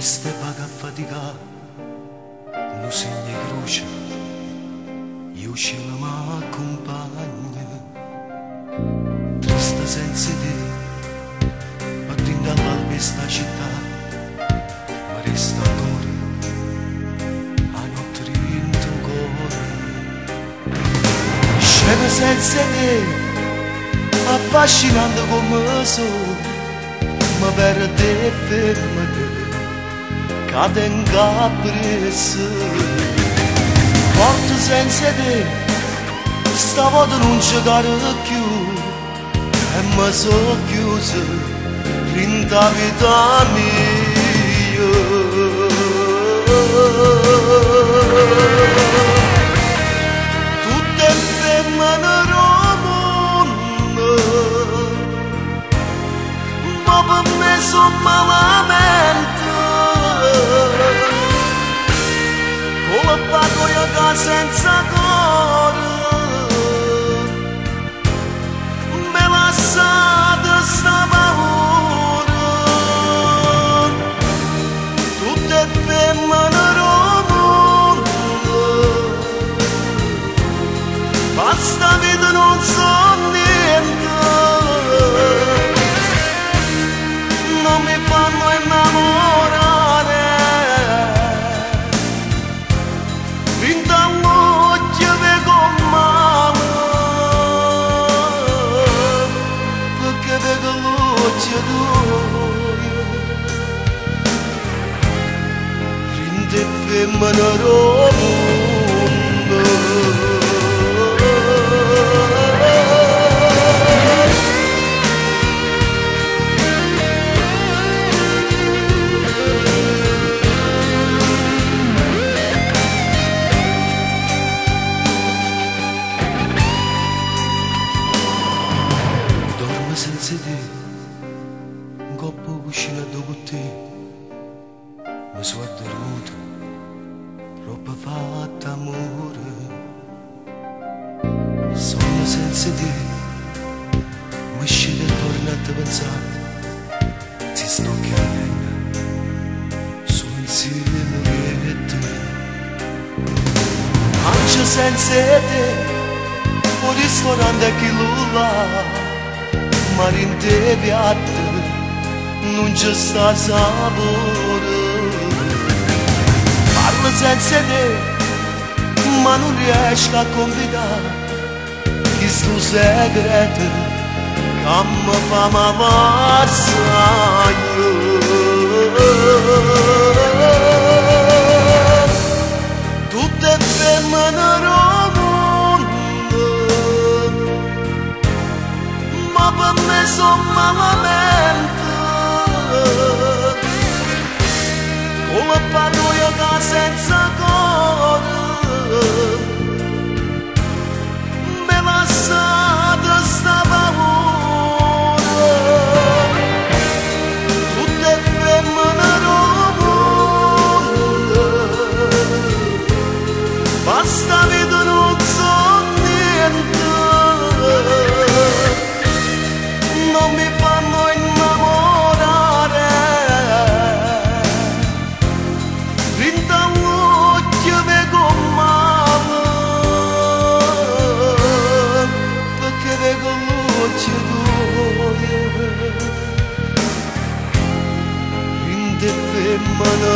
Triste paga fatica, non segna croce, io ce la m'accompagna. Triste senza te, ma dentro all'alba sta città, ma resta ancora a notte in tuo cuore. Scena senza te, affascinante come sono, ma per te fermate. Cade in caprese, forte senza te, stavolta non giocare più, e mi sono chiuso in la vita mia. Tutte femmine mondo, ma per me sono malamente. Con la pagoia senza cuore, me lasciate sta paura. Tutte femmine del mondo, ma sta vita non so niente, non mi fanno innamorare. Rinde femmine del mondo. Dorme senza te, coppo vicino dopo te, mi sono addormuto, troppo fatto amore. Sogno senza te, mi scende e torno a te pensare, ti sto chiamando, sono insieme a te. Mangio senza te, un ristorante che lulla, ma in te piatte non c'è sta sapore. Parlo senza te, ma non riesco a confidare questo segreto che mi fa m'avanzare. Tutte femmine del mondo, ma per me sono malamente. Con la paranoia senza cuore, me lasciate sta paura. Tutte femmine del mondo, ma sta vita non so niente, non mi fanno innamorare. Rinda l'occhio vedo male, perché vedo l'occhio tuo. Rinde femmine